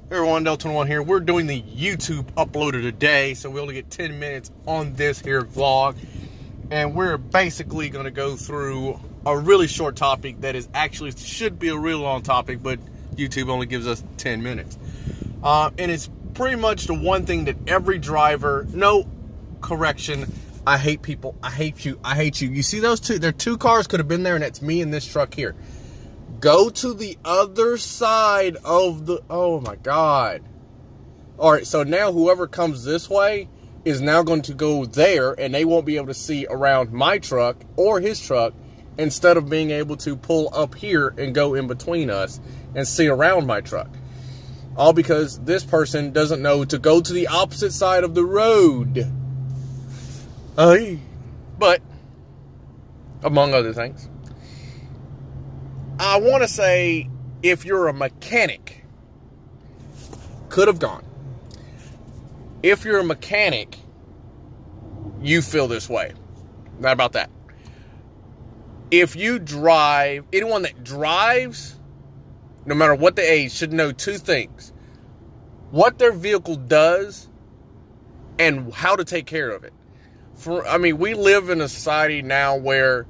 Everyone, Del21 here. We're doing the YouTube uploader today, so we only get 10 minutes on this here vlog. And we're basically going to go through a really short topic that is actually should be a real long topic, but YouTube only gives us 10 minutes. And it's pretty much the one thing that every driver, no correction, I hate people, I hate you, I hate you. You see those two? There are two cars could have been there, and that's me and this truck here. Go to the other side of the, oh my God. All right, so now whoever comes this way is now going to go there, and they won't be able to see around my truck or his truck instead of being able to pull up here and go in between us and see around my truck. All because this person doesn't know to go to the opposite side of the road. But, among other things, I want to say, if you're a mechanic, could have gone. If you're a mechanic, you feel this way. Not about that. If you drive, anyone that drives, no matter what the age, should know two things. What their vehicle does and how to take care of it. We live in a society now where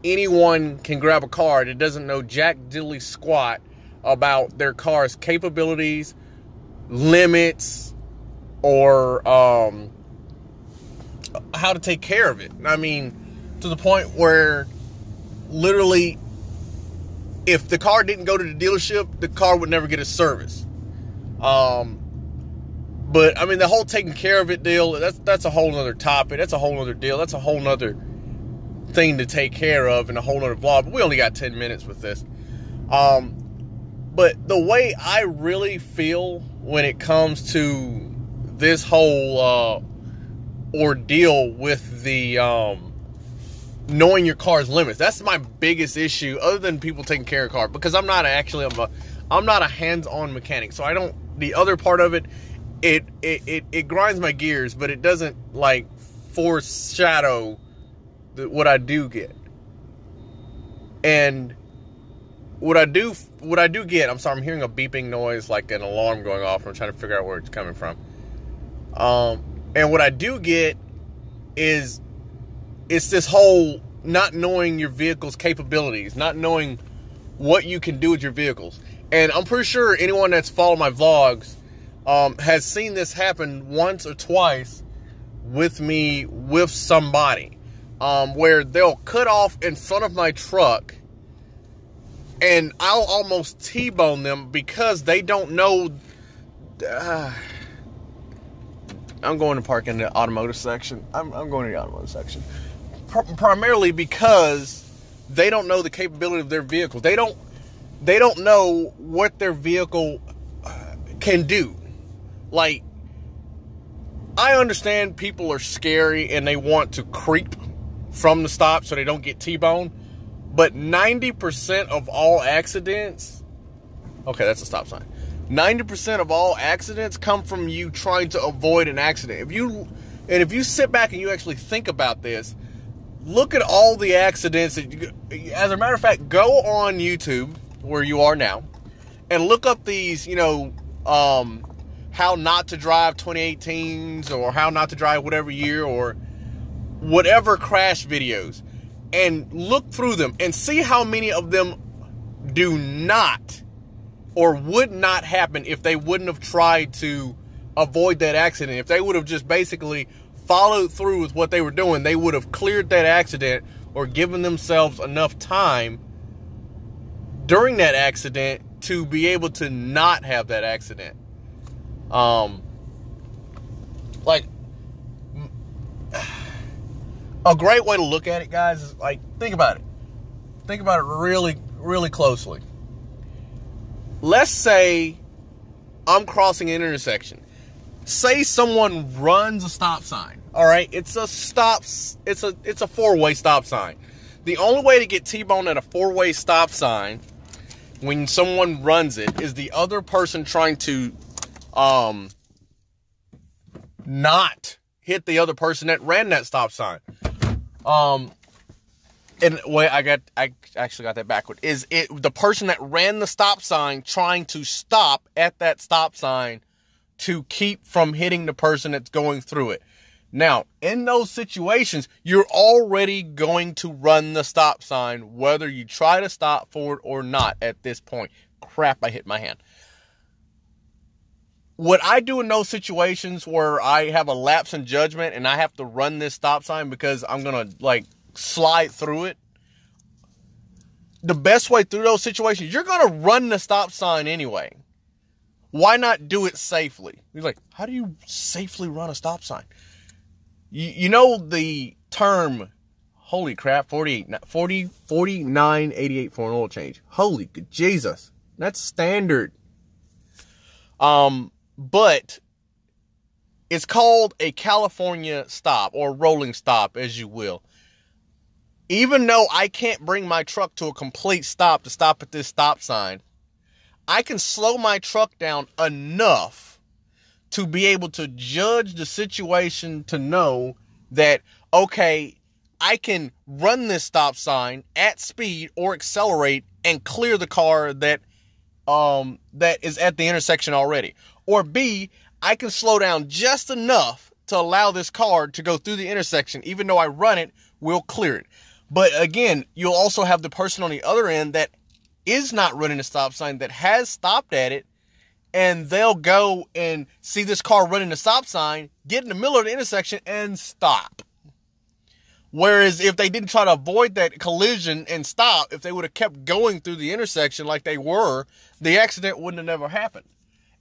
anyone can grab a car that doesn't know jack diddly squat about their car's capabilities, limits, or how to take care of it. I mean, to the point where literally, if the car didn't go to the dealership, the car would never get a service. But I mean, the whole taking care of it deal, that's a whole nother topic. That's a whole nother deal. That's a whole nother thing to take care of in a whole nother vlog. But we only got 10 minutes with this. But the way I really feel when it comes to this whole ordeal with the knowing your car's limits, that's my biggest issue, other than people taking care of cars, because I'm not a hands-on mechanic, so I don't, the other part of it grinds my gears, but it doesn't like foreshadow what I do get. And what I do get, I'm sorry, I'm hearing a beeping noise, like an alarm going off, and I'm trying to figure out where it's coming from. And what I do get is, it's this whole not knowing your vehicle's capabilities, not knowing what you can do with your vehicles. And I'm pretty sure anyone that's followed my vlogs has seen this happen once or twice with me, with somebody, where they'll cut off in front of my truck and I'll almost T-bone them because they don't know. I'm going to park in the automotive section. I'm going to the automotive section. Primarily because they don't know the capability of their vehicle. They don't know what their vehicle can do. Like, I understand people are scary and they want to creep from the stop so they don't get T-boned, but 90% of all accidents, okay, that's a stop sign. 90% of all accidents come from you trying to avoid an accident. If you sit back and you actually think about this, look at all the accidents that as a matter of fact, go on YouTube where you are now and look up these, how not to drive 2018s or how not to drive whatever year or whatever crash videos, and look through them and see how many of them do not or would not happen if they wouldn't have tried to avoid that accident. If they would have just basically followed through with what they were doing, they would have cleared that accident or given themselves enough time during that accident to be able to not have that accident. Like, a great way to look at it, guys, is like, think about it. Think about it really, really closely. Let's say I'm crossing an intersection. Say someone runs a stop sign. All right, it's a four-way stop sign. The only way to get T-boned at a four-way stop sign when someone runs it is the other person trying to not hit the other person that ran that stop sign. And wait, I actually got that backward. Is it the person that ran the stop sign trying to stop at that stop sign to keep from hitting the person that's going through it? Now, in those situations, you're already going to run the stop sign, whether you try to stop for it or not at this point. Crap, I hit my hand. What I do in those situations where I have a lapse in judgment and I have to run this stop sign because I'm going to, like, slide through it, the best way through those situations, you're going to run the stop sign anyway. Why not do it safely? You're like, how do you safely run a stop sign? You know the term, holy crap, 49.88 for an oil change. Holy Jesus. That's standard. But it's called a California stop or rolling stop, as you will. Even though I can't bring my truck to a complete stop to stop at this stop sign, I can slow my truck down enough to be able to judge the situation to know that, okay, I can run this stop sign at speed or accelerate and clear the car that is at the intersection already. Or B, I can slow down just enough to allow this car to go through the intersection. Even though I run it, we'll clear it. But again, you'll also have the person on the other end that is not running a stop sign, that has stopped at it, and they'll go and see this car running the stop sign, get in the middle of the intersection, and stop. Whereas if they didn't try to avoid that collision and stop, if they would have kept going through the intersection like they were, the accident wouldn't have never happened.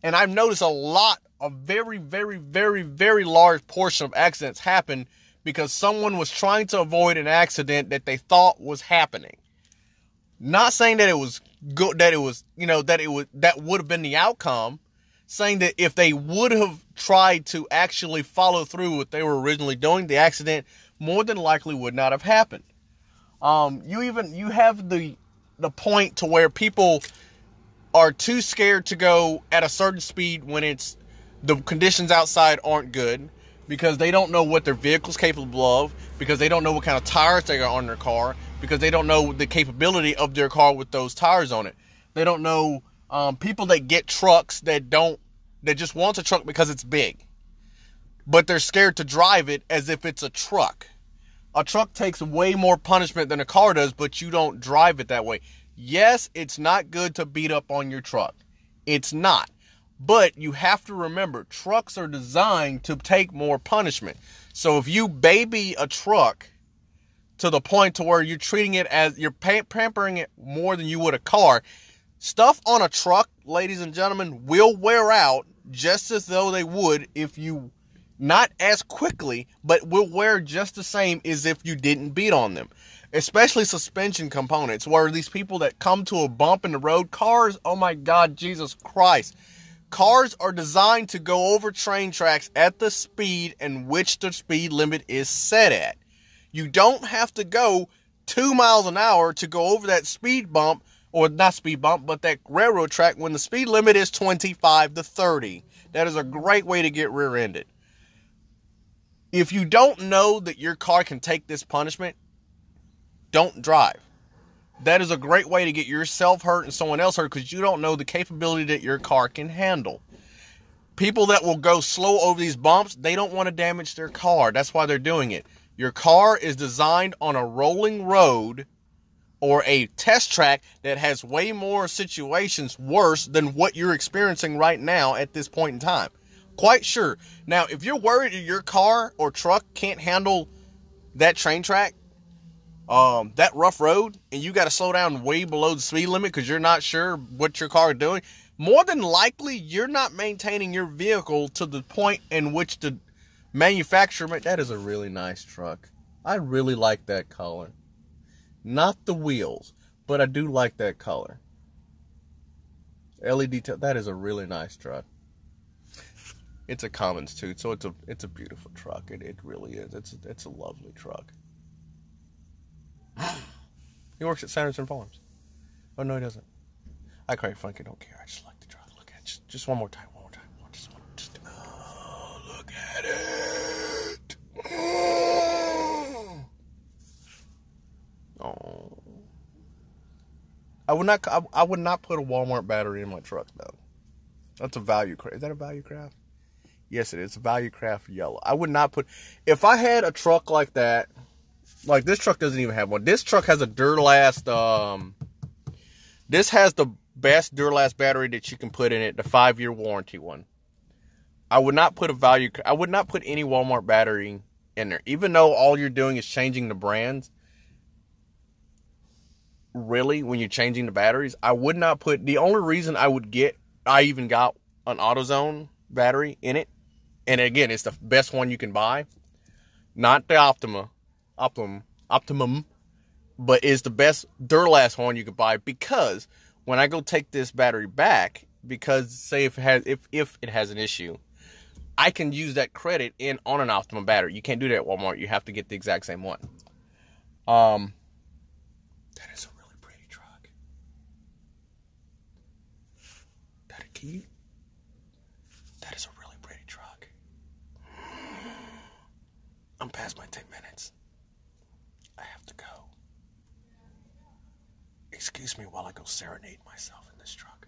And I've noticed a very, very, very, very large portion of accidents happen because someone was trying to avoid an accident that they thought was happening. Not saying that it was good, that would have been the outcome. Saying that if they would have tried to actually follow through what they were originally doing, the accident more than likely would not have happened. You have the point to where people are too scared to go at a certain speed when the conditions outside aren't good, because they don't know what their vehicle's capable of, because they don't know what kind of tires they got on their car, because they don't know the capability of their car with those tires on it. They don't know people that get trucks that just want a truck because it's big, but they're scared to drive it as if it's a truck. A truck takes way more punishment than a car does, but you don't drive it that way. Yes, it's not good to beat up on your truck. It's not. But you have to remember, trucks are designed to take more punishment. So if you baby a truck to the point to where you're treating it as, you're pampering it more than you would a car, stuff on a truck, ladies and gentlemen, will wear out just as though they would if you, not as quickly, but will wear just the same as if you didn't beat on them. Especially suspension components, where these people that come to a bump in the road, cars, oh my God, Jesus Christ. Cars are designed to go over train tracks at the speed in which the speed limit is set at. You don't have to go 2 miles an hour to go over that speed bump, or not speed bump, but that railroad track when the speed limit is 25 to 30. That is a great way to get rear-ended. If you don't know that your car can take this punishment, don't drive. That is a great way to get yourself hurt and someone else hurt, because you don't know the capability that your car can handle. People that will go slow over these bumps, they don't want to damage their car. That's why they're doing it. Your car is designed on a rolling road or a test track that has way more situations worse than what you're experiencing right now at this point in time. Quite sure. Now, if you're worried that your car or truck can't handle that train track, that rough road, and you got to slow down way below the speed limit because you're not sure what your car is doing, more than likely you're not maintaining your vehicle to the point in which the manufacturer that is a really nice truck. I really like that color. Not the wheels, but I do like that color. LED that is a really nice truck. It's a Cummins too, so it's a beautiful truck. It really is. It's a lovely truck. He works at Sanderson Farms. Oh, no, he doesn't. I quite frankly don't care. I just like the truck. Look at it. Just one more time. Oh, look at it. Oh, I would not put a Walmart battery in my truck though. That's a value craft. Is that a value craft? Yes, it is. A value craft yellow. I would not put. If I had a truck like that, like this truck doesn't even have one. This truck has a Duralast. This has the best Duralast battery that you can put in it, the 5-year warranty one. I would not put I would not put any Walmart battery in there, even though all you're doing is changing the brands. Really, when you're changing the batteries, I would not put. The only reason I even got an AutoZone battery in it, and again, it's the best one you can buy, not the Optimum, but is the best Duralast one you could buy, because when I go take this battery back, because say if it has an issue, I can use that credit on an Optimum battery. You can't do that at Walmart. You have to get the exact same one. That is a really pretty truck. That is a really pretty truck. I'm past my 10 minutes. I have to go. Excuse me while I go serenade myself in this truck.